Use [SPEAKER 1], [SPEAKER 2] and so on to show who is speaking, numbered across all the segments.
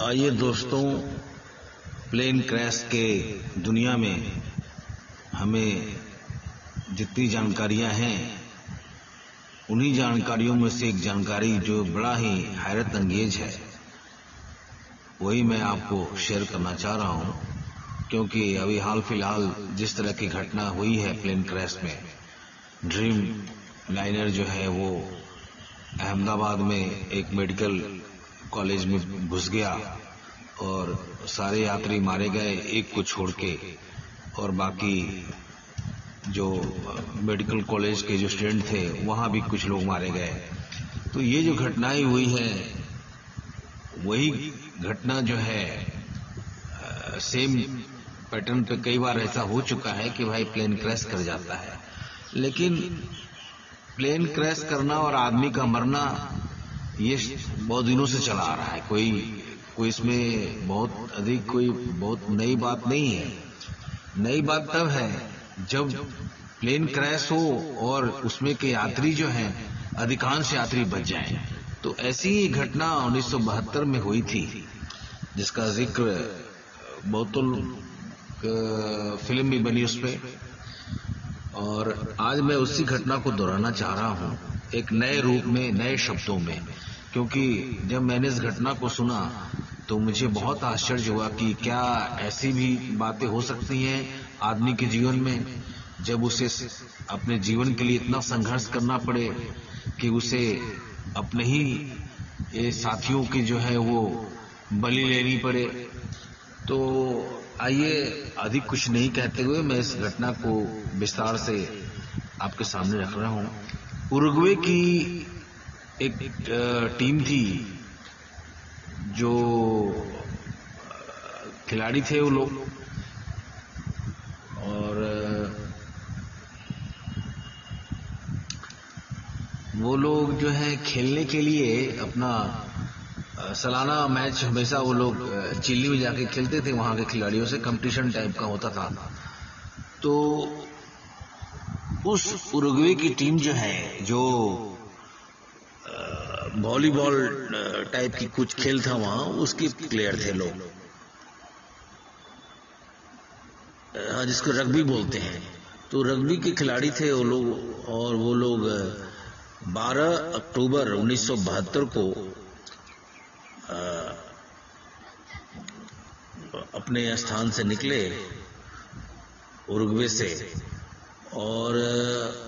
[SPEAKER 1] आइए दोस्तों, plane crash के दुनिया में हमें जितनी जानकारियां हैं, उन्हीं जानकारियों में से एक जानकारी जो बड़ा ही हैरत अंगेज है, वही मैं आपको शेयर करना चाह रहा हूं। क्योंकि अभी हाल फिलहाल जिस तरह की घटना हुई है प्लेन क्रैश में, ड्रीम लाइनर जो है वो अहमदाबाद में एक मेडिकल कॉलेज में घुस गया और सारे यात्री मारे गए एक को छोड़ के, और बाकी जो मेडिकल कॉलेज के जो स्टूडेंट थे वहां भी कुछ लोग मारे गए। तो ये जो घटनाएं हुई है, वही घटना जो है सेम पैटर्न पे कई बार ऐसा हो चुका है कि भाई प्लेन क्रैश कर जाता है। लेकिन प्लेन क्रैश करना और आदमी का मरना ये बहुत दिनों से चला आ रहा है। कोई इसमें बहुत नई बात नहीं है। नई बात तब है जब प्लेन क्रैश हो और उसमें के यात्री जो हैं, अधिकांश यात्री बच जाएं। तो ऐसी ही घटना 1972 में हुई थी, जिसका जिक्र बहुत फिल्म भी बनी उस पे। और आज मैं उसी घटना को दोहराना चाह रहा हूँ, एक नए रूप में, नए शब्दों में। क्योंकि जब मैंने इस घटना को सुना तो मुझे बहुत आश्चर्य हुआ कि क्या ऐसी भी बातें हो सकती हैं आदमी के जीवन में, जब उसे अपने जीवन के लिए इतना संघर्ष करना पड़े कि उसे अपने ही साथियों की जो है वो बलि लेनी पड़े। तो आइए, अधिक कुछ नहीं कहते हुए मैं इस घटना को विस्तार से आपके सामने रख रहा हूं। उरुग्वे की एक टीम थी, जो खिलाड़ी थे वो लोग, और वो लोग जो है खेलने के लिए अपना सालाना मैच हमेशा वो लोग चिल्ली में जाके खेलते थे। वहां के खिलाड़ियों से कंपटीशन टाइप का होता था। तो उस उरुग्वे की टीम जो है, जो वॉलीबॉल टाइप की कुछ खेल था वहां, उसके प्लेयर थे लोग, जिसको रग्बी बोलते हैं। तो रग्बी के खिलाड़ी थे वो लोग, और वो लोग 12 अक्टूबर 1972 को अपने स्थान से निकले उरुग्वे से। और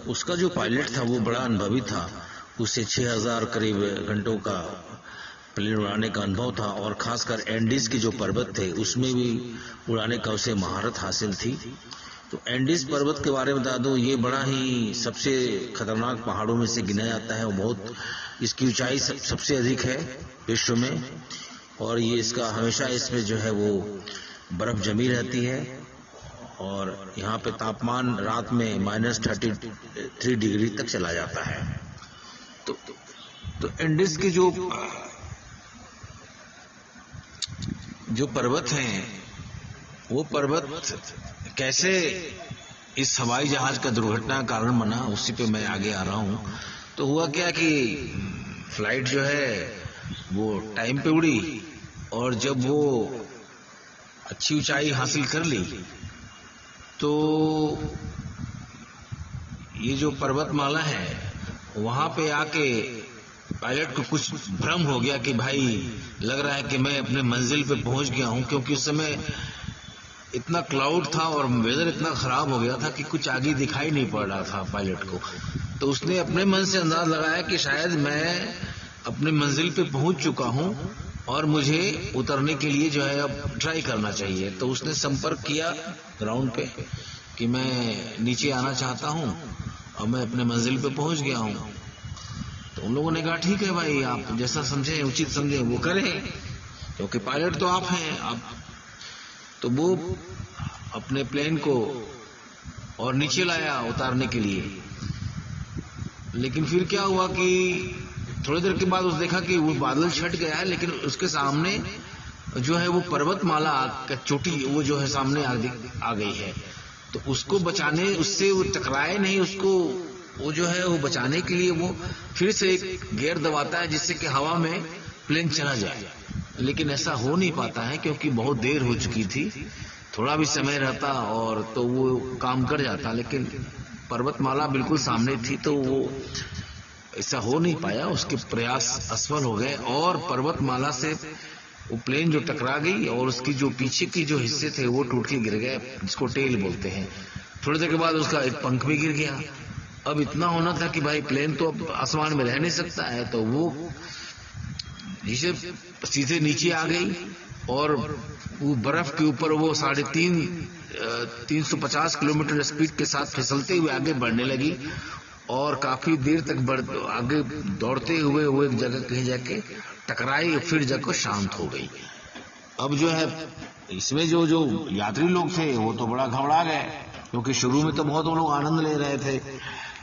[SPEAKER 1] उसका जो पायलट था वो बड़ा अनुभवी था। उसे 6000 करीब घंटों का प्लेन उड़ाने का अनुभव था, और खासकर एंडीज के जो पर्वत थे उसमें भी उड़ाने का उसे महारत हासिल थी। तो एंडीज पर्वत के बारे में बता दूं, ये बड़ा ही सबसे खतरनाक पहाड़ों में से गिना जाता है। वो इसकी ऊंचाई सबसे अधिक है विश्व में, और ये इसका हमेशा इसमें जो है वो बर्फ जमी रहती है। और यहाँ पे तापमान रात में -33 डिग्री तक चला जाता है। तो एंडीज के जो पर्वत हैं, वो पर्वत कैसे इस हवाई जहाज का दुर्घटना का कारण बना, उसी पे मैं आगे आ रहा हूँ। तो हुआ क्या कि फ्लाइट जो है वो टाइम पे उड़ी, और जब वो अच्छी ऊंचाई हासिल कर ली तो ये जो पर्वतमाला है वहां पे आके पायलट को कुछ भ्रम हो गया कि भाई लग रहा है कि मैं अपने मंजिल पे पहुंच गया हूं। क्योंकि उस समय इतना क्लाउड था और वेदर इतना खराब हो गया था कि कुछ आगे दिखाई नहीं पड़ रहा था पायलट को। तो उसने अपने मन से अंदाज लगाया कि शायद मैं अपने मंजिल पे पहुंच चुका हूं और मुझे उतरने के लिए जो है अब ट्राई करना चाहिए। तो उसने संपर्क किया ग्राउंड पे कि मैं नीचे आना चाहता हूं और मैं अपने मंजिल पे पहुंच गया हूं। तो उन लोगों ने कहा ठीक है भाई, आप जैसा समझे, उचित समझे वो करें, क्योंकि पायलट तो आप हैं। आप तो वो अपने प्लेन को और नीचे लाया उतारने के लिए। लेकिन फिर क्या हुआ कि थोड़ी देर के बाद उसने देखा कि वो बादल छट गया है, लेकिन उसके सामने जो है वो पर्वतमाला का चोटी वो जो है सामने आ गई है। तो उसको बचाने, उससे वो टकराए नहीं, उसको वो जो है वो बचाने के लिए वो फिर से एक गियर दबाता है जिससे कि हवा में प्लेन चला जाए। लेकिन ऐसा हो नहीं पाता है क्योंकि बहुत देर हो चुकी थी। थोड़ा भी समय रहता और तो वो काम कर जाता, लेकिन पर्वतमाला बिल्कुल सामने थी तो वो ऐसा हो नहीं पाया। उसके प्रयास असफल हो गए और पर्वतमाला से वो प्लेन जो टकरा गई और उसकी जो पीछे की जो हिस्से थे वो टूट के गिर गए, जिसको टेल बोलते हैं। थोड़ी देर के बाद उसका एक पंख भी गिर गया। अब इतना होना था कि भाई प्लेन तो अब आसमान में रह नहीं सकता है, तो वो सीधे नीचे आ गई और वो बर्फ के ऊपर वो 350 किलोमीटर स्पीड के साथ फिसलते हुए आगे बढ़ने लगी और काफी देर तक आगे दौड़ते हुए वो एक जगह कहीं जाके टकराई, फिर जाकर शांत हो गई। अब जो है इसमें जो यात्री लोग थे वो तो बड़ा घबरा गए, क्योंकि शुरू में तो बहुत वो लोग आनंद ले रहे थे।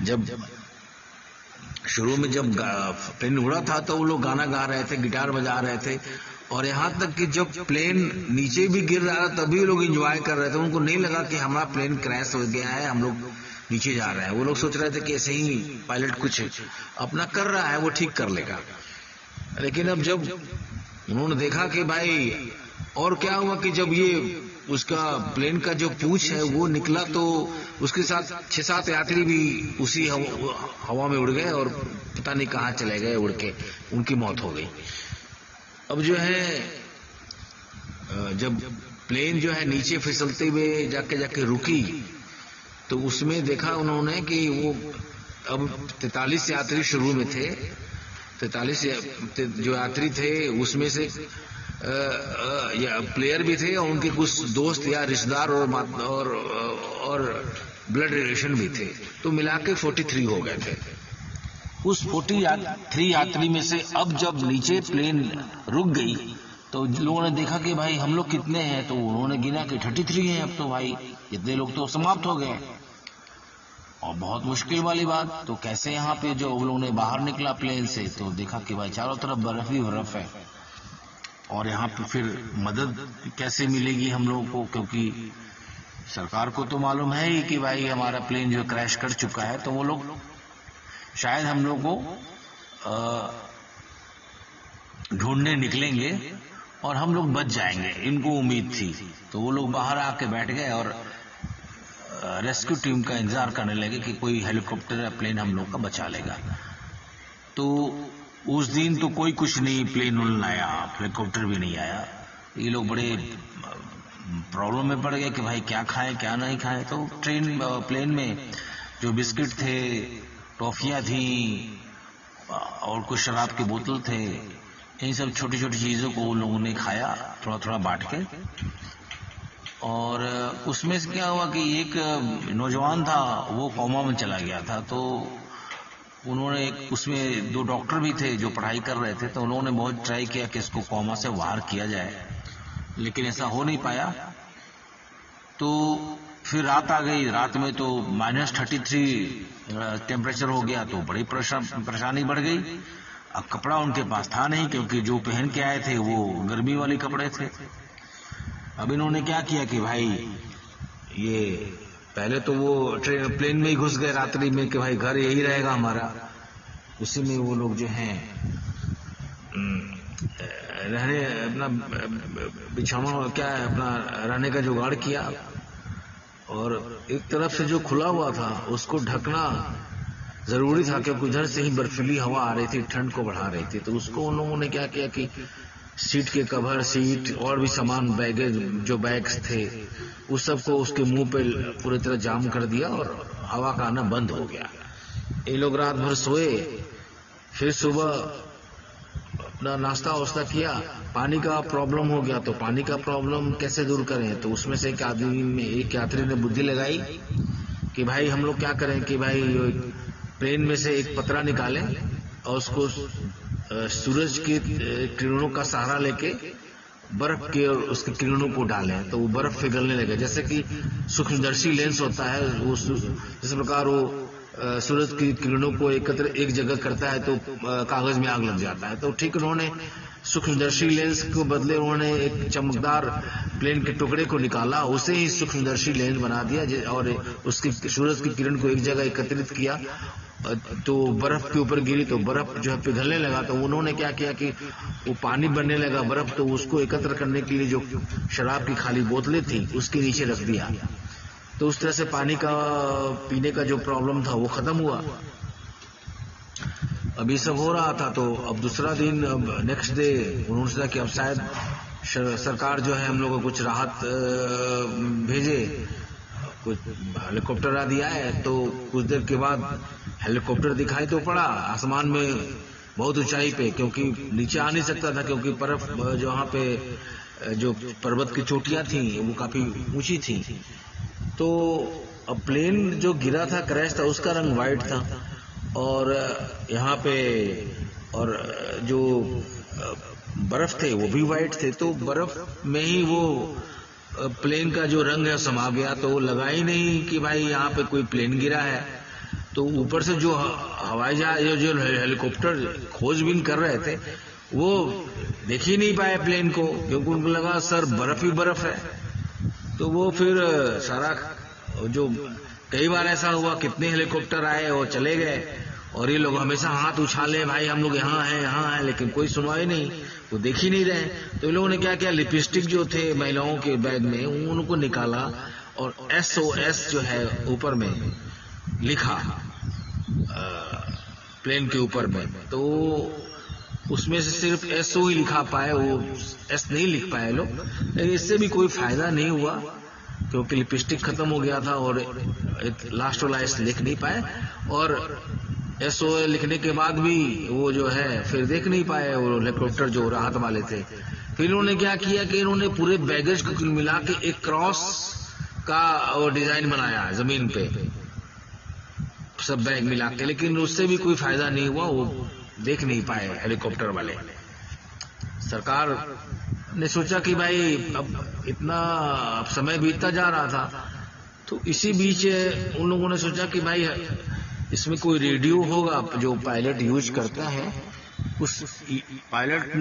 [SPEAKER 1] जब शुरू में जब प्लेन उड़ा था तो वो लोग गाना गा रहे थे, गिटार बजा रहे थे, और यहाँ तक कि जब प्लेन नीचे भी गिर रहा था तभी लोग एंजॉय कर रहे थे। उनको नहीं लगा कि हमारा प्लेन क्रैश हो गया है, हम लोग नीचे जा रहे हैं। वो लोग सोच रहे थे कि ऐसे ही पायलट कुछ अपना कर रहा है, वो ठीक कर लेगा। लेकिन अब जब उन्होंने देखा कि भाई, और क्या हुआ कि जब ये उसका प्लेन का जो पूंछ है वो निकला तो उसके साथ 6-7 यात्री भी उसी हवा में उड़ गए और पता नहीं कहाँ चले गए उड़ के, उनकी मौत हो गई। अब जो है जब प्लेन जो है नीचे फिसलते हुए जाके रुकी तो उसमें देखा उन्होंने कि वो अब 43 यात्री शुरू में थे। 43 जो यात्री थे उसमें से प्लेयर भी थे और उनके कुछ दोस्त या रिश्तेदार और ब्लड रिलेशन भी थे, तो मिला के 43 हो गए थे। उस 43 यात्री में से अब जब नीचे प्लेन रुक गई तो लोगों ने देखा कि भाई हम लोग कितने हैं, तो उन्होंने गिना कि 33 हैं। अब तो भाई इतने लोग तो समाप्त हो गए और बहुत मुश्किल वाली बात। तो कैसे यहाँ पे जो लोगों ने बाहर निकला प्लेन से तो देखा कि भाई चारों तरफ बर्फ ही बर्फ है, और यहाँ पे फिर मदद कैसे मिलेगी हम लोगों को, क्योंकि सरकार को तो मालूम है ही कि भाई हमारा प्लेन जो क्रैश कर चुका है, तो वो लोग शायद हम लोग को ढूंढने निकलेंगे और हम लोग बच जाएंगे, इनको उम्मीद थी। तो वो लोग बाहर आके बैठ गए और रेस्क्यू टीम का इंतजार करने लगे कि कोई हेलीकॉप्टर या प्लेन हम लोग का बचा लेगा। तो उस दिन तो कोई कुछ नहीं, प्लेन नहीं आया, हेलीकॉप्टर भी नहीं आया। ये लोग बड़े प्रॉब्लम में पड़ गए कि भाई क्या खाएं क्या नहीं खाएं। तो प्लेन में जो बिस्किट थे, टॉफियां थी और कुछ शराब की बोतल थे, इन सब छोटी छोटी चीजों को उन लोगों ने खाया थोड़ा थोड़ा बांट के। और उसमें से क्या हुआ कि एक नौजवान था वो कोमा में चला गया था। तो उन्होंने उसमें 2 डॉक्टर भी थे जो पढ़ाई कर रहे थे, तो उन्होंने बहुत ट्राई किया कि इसको कोमा से बाहर किया जाए, लेकिन ऐसा हो नहीं पाया। तो फिर रात आ गई, रात में तो -33 टेम्परेचर हो गया, तो बड़ी परेशानी बढ़ गई। अब कपड़ा उनके पास था नहीं, क्योंकि जो पहन के आए थे वो गर्मी वाले कपड़े थे। अब इन्होंने क्या किया कि भाई ये पहले तो वो प्लेन में ही घुस गए रात्रि में कि भाई घर यही रहेगा हमारा। उसी में वो लोग जो हैं रहने अपना बिछाना क्या है अपना रहने का जुगाड़ किया, और एक तरफ से जो खुला हुआ था उसको ढकना जरूरी था, क्योंकि उधर से ही बर्फीली हवा आ रही थी, ठंड को बढ़ा रही थी। तो उसको उन लोगों ने क्या किया कि सीट के कवर, सीट और भी सामान, बैगेज जो बैग्स थे उस सबको उसके मुंह पे पूरी तरह जाम कर दिया और हवा का आना बंद हो गया। ये लोग रात भर सोए, फिर सुबह अपना नाश्ता वास्ता किया। पानी का प्रॉब्लम हो गया, तो पानी का प्रॉब्लम कैसे दूर करें, तो उसमें से एक यात्री ने बुद्धि लगाई कि भाई हम लोग क्या करें कि भाई प्लेन में से एक पतरा निकालें और उसको सूरज के किरणों का सहारा लेके बर्फ के और उसके किरणों को डालें, तो वो बर्फ पिघलने लगे। जैसे कि सूक्ष्मदर्शी लेंस होता है, वो जिस प्रकार वो सूरज की किरणों को एकत्र एक जगह करता है तो कागज में आग लग जाता है। तो ठीक उन्होंने सूक्ष्मदर्शी लेंस को बदले उन्होंने एक चमकदार प्लेन के टुकड़े को निकाला, उसे ही सूक्ष्मदर्शी लेंस बना दिया और उसकी सूरज की किरण को एक जगह एकत्रित किया तो बर्फ के ऊपर गिरी तो बर्फ जो है पिघलने लगा। तो उन्होंने क्या किया कि वो पानी बनने लगा बर्फ, तो उसको एकत्र करने के लिए जो शराब की खाली बोतलें थी उसके नीचे रख दिया। तो उस तरह से पानी का पीने का जो प्रॉब्लम था वो खत्म हुआ। अभी सब हो रहा था, तो अब दूसरा दिन, अब नेक्स्ट डे उन्होंने सोचा कि अब शायद सरकार जो है हम लोगों को कुछ राहत भेजे, कुछ हेलीकॉप्टर आदि आए। तो कुछ देर के बाद हेलीकॉप्टर दिखाई तो पड़ा आसमान में बहुत ऊंचाई पे, क्योंकि नीचे आ नहीं सकता था, क्योंकि बर्फ जो वहाँ पे जो पर्वत की चोटियां थी वो काफी ऊंची थी। तो अब प्लेन जो गिरा था, क्रैश था, उसका रंग व्हाइट था, और यहाँ पे और जो बर्फ थे वो भी व्हाइट थे। तो बर्फ में ही वो प्लेन का जो रंग है समा गया। तो वो लगा ही नहीं कि भाई यहाँ पे कोई प्लेन गिरा है। तो ऊपर से जो हवाई जहाज जो हेलीकॉप्टर खोजबीन कर रहे थे वो देख ही नहीं पाए प्लेन को, क्योंकि उनको लगा सर बर्फ ही बर्फ है। तो वो फिर सारा जो कई बार ऐसा हुआ, कितने हेलीकॉप्टर आए और चले गए, और ये लोग हमेशा हाथ उछाले भाई हम लोग यहाँ हैं, लेकिन कोई सुनवाई नहीं, वो देख ही नहीं रहे। तो इन लोगों ने क्या किया, लिपस्टिक जो थे महिलाओं के बैग में उनको निकाला और SOS जो है ऊपर में लिखा प्लेन के ऊपर में। तो उसमें से सिर्फ SO ही लिखा पाए, वो S नहीं लिख पाए लोग। लेकिन इससे भी कोई फायदा नहीं हुआ, क्योंकि लिपस्टिक खत्म हो गया था और लास्ट वाला S लिख नहीं पाए, और SO लिखने के बाद भी वो जो है फिर देख नहीं पाए वो हेलीकॉप्टर जो राहत वाले थे। फिर इन्होंने क्या किया कि इन्होंने पूरे बैगेज को मिला के एक क्रॉस का वो डिजाइन बनाया जमीन पे, सब बैग मिला के, लेकिन उससे भी कोई फायदा नहीं हुआ, वो देख नहीं पाए हेलीकॉप्टर वाले। सरकार ने सोचा कि भाई अब इतना समय बीतता जा रहा था, तो इसी बीच उन लोगों ने सोचा कि भाई इसमें कोई रेडियो होगा जो पायलट यूज करता है, उस पायलट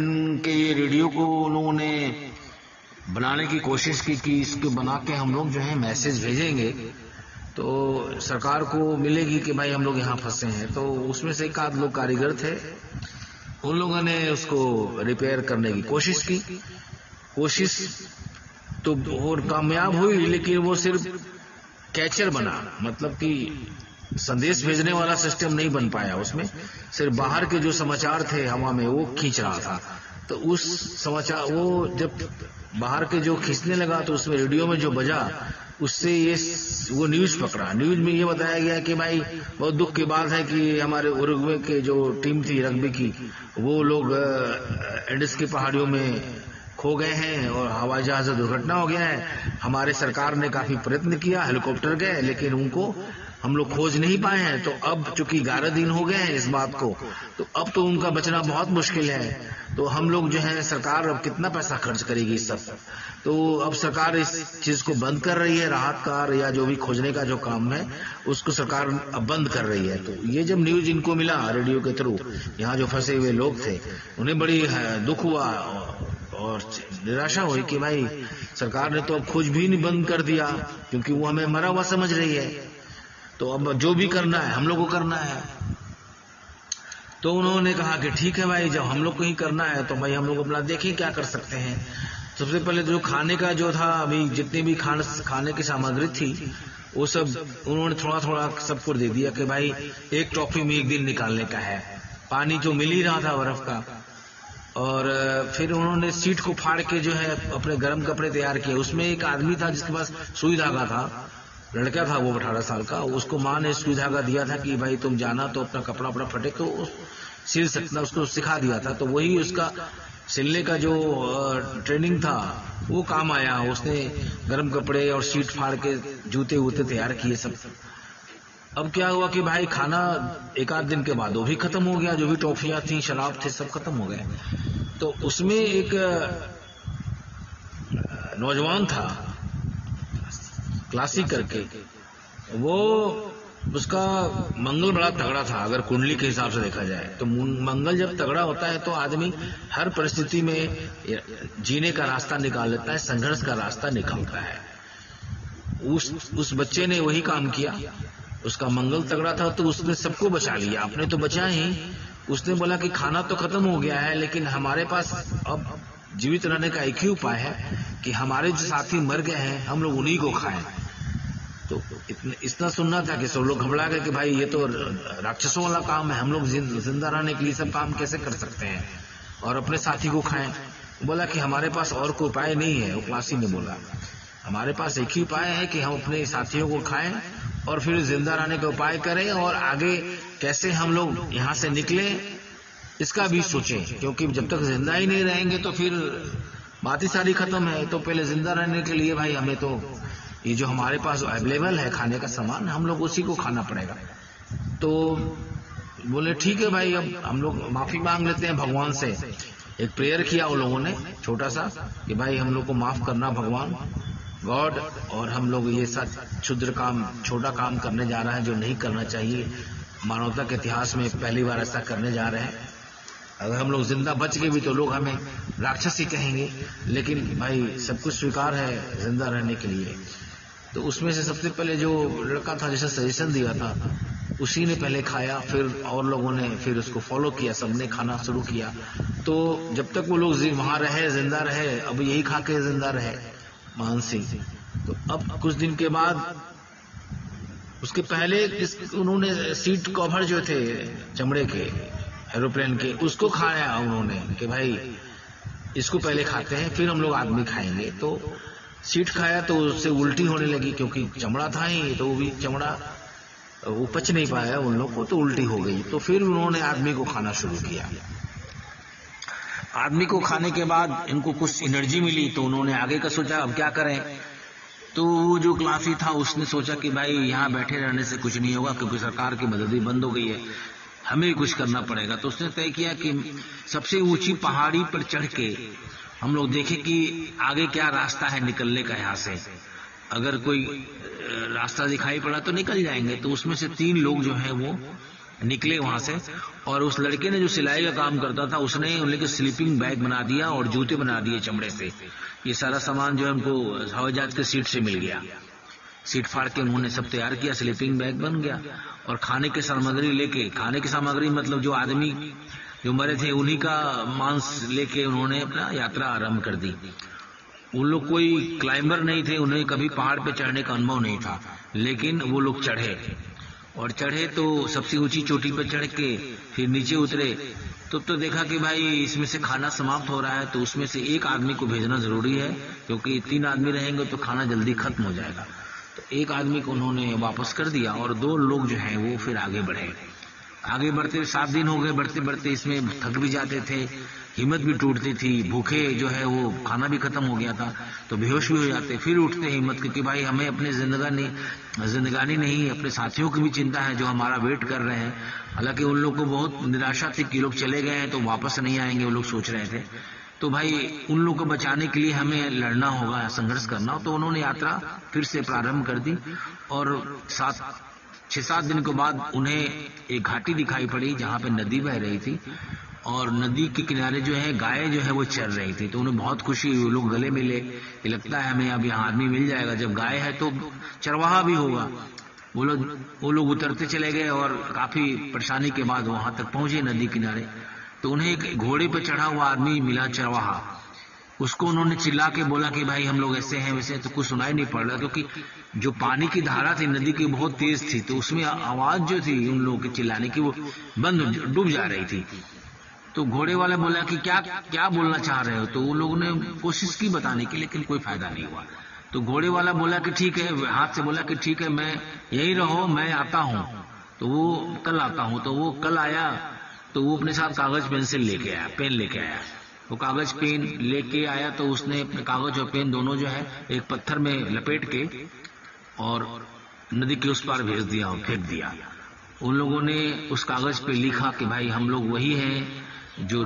[SPEAKER 1] के ये रेडियो को उन लोगों ने बनाने की कोशिश की कि इसको बना के हम लोग जो है मैसेज भेजेंगे तो सरकार को मिलेगी कि भाई हम लोग यहाँ फंसे हैं। तो उसमें से एक आध लोग कारीगर थे, उन लोगों ने उसको रिपेयर करने की कोशिश की। कोशिश तो और कामयाब हुई, लेकिन वो सिर्फ कैचर बना, मतलब कि संदेश भेजने वाला सिस्टम नहीं बन पाया। उसमें सिर्फ बाहर के जो समाचार थे हवा में वो खींच रहा था। तो उस समाचार वो जब बाहर के जो खींचने लगा तो उसमें रेडियो में जो बजा उससे ये वो न्यूज पकड़ा। न्यूज में ये बताया गया कि भाई बहुत दुख की बात है कि हमारे उरुग्वे के जो टीम थी रग्बी की, वो लोग एंडीज की पहाड़ियों में खो गए हैं और हवाई जहाज से दुर्घटना हो गया है। हमारे सरकार ने काफी प्रयत्न किया, हेलीकॉप्टर गए, लेकिन उनको हम लोग खोज नहीं पाए हैं। तो अब चूंकि 11 दिन हो गए हैं इस बात को, तो अब तो उनका बचना बहुत मुश्किल है। तो हम लोग जो है सरकार अब कितना पैसा खर्च करेगी इस सब। तो अब सरकार इस चीज को बंद कर रही है, राहत कार या जो भी खोजने का जो काम है उसको सरकार अब बंद कर रही है। तो ये जब न्यूज इनको मिला रेडियो के थ्रू, यहाँ जो फंसे हुए लोग थे उन्हें बड़ी दुख हुआ और निराशा हुई कि भाई सरकार ने तो अब खोज भी नहीं बंद कर दिया, क्योंकि वो हमें मरा हुआ समझ रही है। तो अब जो भी करना है हम लोग को करना है। तो उन्होंने कहा कि ठीक है भाई, जब हम लोग को ही करना है तो भाई हम लोग अपना देखें क्या कर सकते हैं। सबसे पहले जो खाने का जो था, अभी जितनी भी खाने की सामग्री थी वो सब उन्होंने थोड़ा थोड़ा सबको दे दिया कि भाई एक टॉफी में एक दिन निकालने का है। पानी तो मिल ही रहा था बर्फ का। और फिर उन्होंने सीट को फाड़ के जो है अपने गर्म कपड़े तैयार किए। उसमें एक आदमी था जिसके पास सुई धागा था, लड़का था वो 18 साल का। उसको माँ ने सुई धागा दिया था कि भाई तुम जाना तो अपना कपड़ा अपना फटे तो सिल सकना, उसको सिखा दिया था। तो वही उसका सिलने का जो ट्रेनिंग था वो काम आया। उसने गर्म कपड़े और सीट फाड़ के जूते वूते तैयार किए सब। अब क्या हुआ कि भाई खाना एक आध दिन के बाद वो भी खत्म हो गया, जो भी टॉफियां थी शराब थे सब खत्म हो गए। तो उसमें एक नौजवान था क्लासिक करके, वो उसका मंगल बड़ा तगड़ा था अगर कुंडली के हिसाब से देखा जाए। तो मंगल जब तगड़ा होता है तो आदमी हर परिस्थिति में जीने का रास्ता निकाल लेता है, संघर्ष का रास्ता निकालता है। उस बच्चे ने वही काम किया उसका मंगल तगड़ा था तो उसने सबको बचा लिया, आपने तो बचा ही। उसने बोला कि खाना तो खत्म हो गया है, लेकिन हमारे पास अब जीवित रहने का एक ही उपाय है कि हमारे जो साथी मर गए हैं हम लोग उन्हीं को खाएं। तो इतना सुनना था कि सब लोग घबरा गए कि भाई ये तो राक्षसों वाला काम है, हम लोग जिंदा रहने के लिए सब काम कैसे कर सकते हैं और अपने साथी को खाएं। बोला कि हमारे पास और कोई उपाय नहीं है। उकलासी ने बोला हमारे पास एक ही उपाय है कि हम अपने साथियों को खाएं और फिर जिंदा रहने का उपाय करें और आगे कैसे हम लोग यहाँ से निकले इसका भी सोचें, क्योंकि जब तक जिंदा ही नहीं रहेंगे तो फिर बात ही सारी खत्म है। तो पहले जिंदा रहने के लिए भाई हमें तो ये जो हमारे पास अवेलेबल है खाने का सामान हम लोग उसी को खाना पड़ेगा। तो बोले ठीक है भाई, अब हम लोग माफी मांग लेते हैं भगवान से। एक प्रेयर किया उन लोगों ने छोटा सा कि भाई हम लोग को माफ करना भगवान गॉड, और हम लोग ये सब क्षुद्र काम छोटा काम करने जा रहे हैं जो नहीं करना चाहिए। मानवता के इतिहास में पहली बार ऐसा करने जा रहे हैं। अगर हम लोग जिंदा बच गए भी तो लोग हमें राक्षस ही कहेंगे, लेकिन भाई सब कुछ स्वीकार है जिंदा रहने के लिए। तो उसमें से सबसे पहले जो लड़का था जिसे सजेशन दिया था उसी ने पहले खाया, फिर और लोगों ने फिर उसको फॉलो किया, सबने खाना शुरू किया। तो जब तक वो लोग वहां रहे जिंदा रहे, अब यही खा के जिंदा रहे मानसी। तो अब कुछ दिन के बाद उसके पहले उन्होंने सीट कवर जो थे चमड़े के एरोप्लेन के उसको खाया उन्होंने कि भाई इसको पहले खाते हैं फिर हम लोग आदमी खाएंगे। तो सीट खाया तो उससे उल्टी होने लगी, क्योंकि चमड़ा था ही तो वो भी चमड़ा वो पच नहीं पाया उन लोग को, तो उल्टी हो गई। तो फिर उन्होंने आदमी को खाना शुरू किया। आदमी को खाने के बाद इनको कुछ एनर्जी मिली तो उन्होंने आगे का सोचा अब क्या करें। तो वो जो क्लासी था उसने सोचा कि भाई यहाँ बैठे रहने से कुछ नहीं होगा, क्योंकि सरकार की मदद भी बंद हो गई है, हमें कुछ करना पड़ेगा। तो उसने तय किया कि सबसे ऊंची पहाड़ी पर चढ़ के हम लोग देखें कि आगे क्या रास्ता है निकलने का यहाँ से। अगर कोई रास्ता दिखाई पड़ा तो निकल जाएंगे। तो उसमें से 3 लोग जो है वो निकले वहां से, और उस लड़के ने जो सिलाई का काम करता था उसने उनके स्लीपिंग बैग बना दिया और जूते बना दिए चमड़े से। ये सारा सामान जो है उनको हवाई जहाज के सीट से मिल गया। सीट फाड़ के उन्होंने सब तैयार किया, स्लीपिंग बैग बन गया। और खाने की सामग्री लेके, खाने की सामग्री मतलब जो आदमी जो मरे थे उन्हीं का मांस लेके उन्होंने अपना यात्रा आरंभ कर दी। उन लोग कोई क्लाइंबर नहीं थे, उन्हें कभी पहाड़ पे चढ़ने का अनुभव नहीं था, लेकिन वो लोग चढ़े और चढ़े तो सबसे ऊंची चोटी पर चढ़ के फिर नीचे उतरे। तो देखा कि भाई इसमें से खाना समाप्त हो रहा है, तो उसमें से एक आदमी को भेजना जरूरी है, क्योंकि 3 आदमी रहेंगे तो खाना जल्दी खत्म हो जाएगा। तो एक आदमी को उन्होंने वापस कर दिया और 2 लोग जो हैं वो फिर आगे बढ़े। आगे बढ़ते 7 दिन हो गए, बढ़ते बढ़ते इसमें थक भी जाते थे, हिम्मत भी टूटती थी, भूखे जो है वो खाना भी खत्म हो गया था तो बेहोश भी हो जाते। फिर उठते हिम्मत क्योंकि भाई हमें अपने जिंदगानी नहीं अपने साथियों की भी चिंता है जो हमारा वेट कर रहे हैं। हालांकि उन लोग को बहुत निराशा थी कि लोग चले गए हैं तो वापस नहीं आएंगे, वो लोग सोच रहे थे। तो भाई उन लोग को बचाने के लिए हमें लड़ना होगा, संघर्ष करना। तो उन्होंने यात्रा फिर से प्रारंभ कर दी और 6-7 दिन के बाद उन्हें एक घाटी दिखाई पड़ी जहां पे नदी बह रही थी और नदी के किनारे जो है गाय जो है वो चर रही थी। तो उन्हें बहुत खुशी हुई, वो लोग गले मिले कि लगता है हमें अब यहाँ आदमी मिल जाएगा, जब गाय है तो चरवाहा भी होगा। वो लोग उतरते चले गए और काफी परेशानी के बाद वहां तक पहुंचे नदी किनारे। तो उन्हें एक घोड़े पर चढ़ा हुआ आदमी मिला चरवाहा। उसको उन्होंने चिल्ला के बोला कि भाई हम लोग ऐसे हैं वैसे, तो कुछ सुनाई नहीं पड़ रहा क्योंकि जो पानी की धारा थी नदी की बहुत तेज थी, तो उसमें आवाज जो थी उन लोगों के चिल्लाने की वो बंद डूब जा रही थी। तो घोड़े वाला बोला कि क्या बोलना चाह रहे हो। तो वो लोगों ने कोशिश की बताने की, लेकिन कोई फायदा नहीं हुआ। तो घोड़े वाला बोला कि ठीक है, हाथ से बोला कि ठीक है मैं यही रहो, मैं आता हूँ। तो वो कल आता हूँ। तो वो कल आया तो वो अपने साथ कागज पेंसिल लेके आया, पेन लेके आया। वो कागज पेन लेके आया तो उसने अपने कागज और पेन दोनों जो है एक पत्थर में लपेट के और नदी के उस पार भेज दिया और फेंक दिया। उन लोगों ने उस कागज पे लिखा कि भाई हम लोग वही हैं जो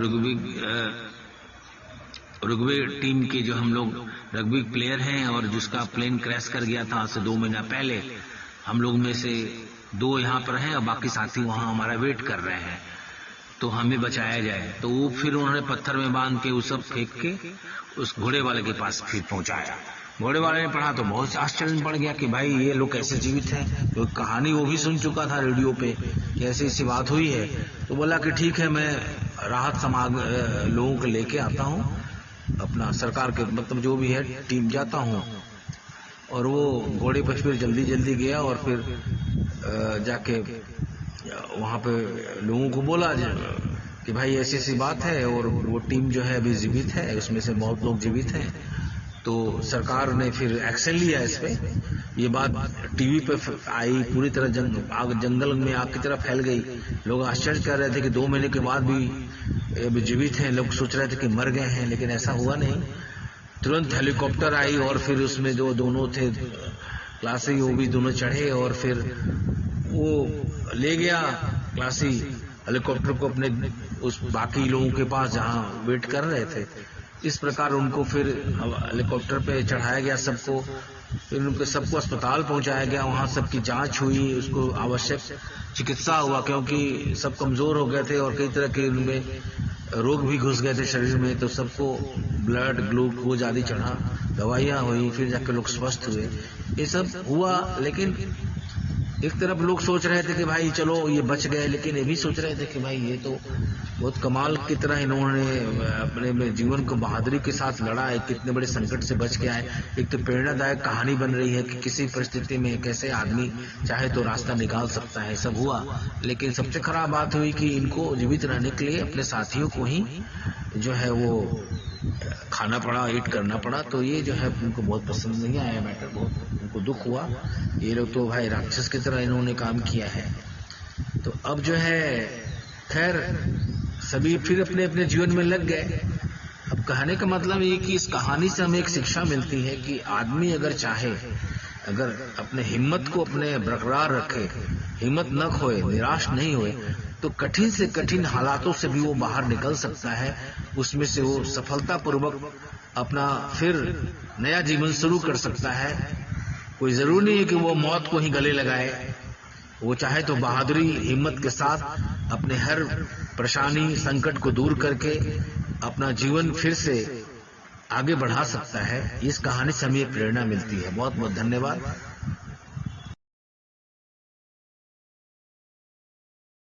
[SPEAKER 1] रुग्वे टीम के जो हम लोग रग्बी प्लेयर हैं और जिसका प्लेन क्रैश कर गया था आज से 2 महीना पहले। हम लोग में से 2 यहाँ पर हैं और बाकी साथी वहाँ हमारा वेट कर रहे हैं, तो हमें बचाया जाए। तो वो फिर उन्होंने पत्थर में बांध के वो सब फेंक के उस घोड़े वाले के पास फिर पहुंचाया घोड़े वाले ने पढ़ा तो बहुत आश्चर्य में पड़ गया कि भाई ये लोग कैसे जीवित हैं। तो कहानी वो भी सुन चुका था रेडियो पे कि ऐसी ऐसी बात हुई है। तो बोला कि ठीक है, मैं राहत समाज लोगों को लेके आता हूँ, अपना सरकार के मतलब जो भी है टीम जाता हूँ। और वो घोड़े पर फिर जल्दी जल्दी गया और फिर जाके वहाँ पे लोगों को बोला कि भाई ऐसी ऐसी बात है और वो टीम जो है अभी जीवित है, उसमें से बहुत लोग जीवित हैं। तो सरकार ने फिर एक्शन लिया इस पे। ये बात टीवी पे आई, पूरी तरह जंगल में आग की तरह फैल गई। लोग आश्चर्य कर रहे थे कि 2 महीने के बाद भी जीवित हैं। लोग सोच रहे थे कि मर गए हैं, लेकिन ऐसा हुआ नहीं। तुरंत हेलीकॉप्टर आई और फिर उसमें जो दोनों थे क्लासी, वो भी दोनों चढ़े और फिर वो ले गया क्लासी हेलीकॉप्टर को अपने उस बाकी लोगों के पास जहां वेट कर रहे थे। इस प्रकार उनको फिर हेलीकॉप्टर पे चढ़ाया गया सबको, फिर उनको सबको अस्पताल पहुंचाया गया। वहां सबकी जांच हुई, उसको आवश्यक चिकित्सा हुआ क्योंकि सब कमजोर हो गए थे और कई तरह के उनमें रोग भी घुस गए थे शरीर में। तो सबको ब्लड ग्लूकोज आदि चढ़ा, दवाइयां हुई, फिर जाकर लोग स्वस्थ हुए। ये सब हुआ। लेकिन एक तरफ लोग सोच रहे थे कि भाई चलो ये बच गए, लेकिन ये भी सोच रहे थे कि भाई ये तो बहुत कमाल की तरह इन्होंने अपने जीवन को बहादुरी के साथ लड़ा है, कितने बड़े संकट से बच के आए। एक तो प्रेरणादायक कहानी बन रही है कि किसी परिस्थिति में कैसे आदमी चाहे तो रास्ता निकाल सकता है। सब हुआ, लेकिन सबसे खराब बात हुई कि इनको जीवित रहने के लिए अपने साथियों को ही जो है वो खाना पड़ा, ईट करना पड़ा। तो ये जो है उनको बहुत पसंद नहीं आया मैटर, बहुत उनको दुख हुआ। ये लोग तो भाई राक्षस की तरह इन्होंने काम किया है। तो अब जो है खैर सभी फिर अपने अपने जीवन में लग गए। अब कहने का मतलब ये कि इस कहानी से हमें एक शिक्षा मिलती है कि आदमी अगर चाहे, अगर अपने हिम्मत को अपने बरकरार रखे, हिम्मत न खोए, निराश नहीं होए, तो कठिन से कठिन हालातों से भी वो बाहर निकल सकता है। उसमें से वो सफलतापूर्वक अपना फिर नया जीवन शुरू कर सकता है। कोई जरूरी नहीं है कि वो मौत को ही गले लगाए। वो चाहे तो बहादुरी हिम्मत के साथ अपने हर परेशानी संकट को दूर करके अपना जीवन फिर से आगे बढ़ा सकता है। इस कहानी से हमें प्रेरणा मिलती है। बहुत बहुत धन्यवाद।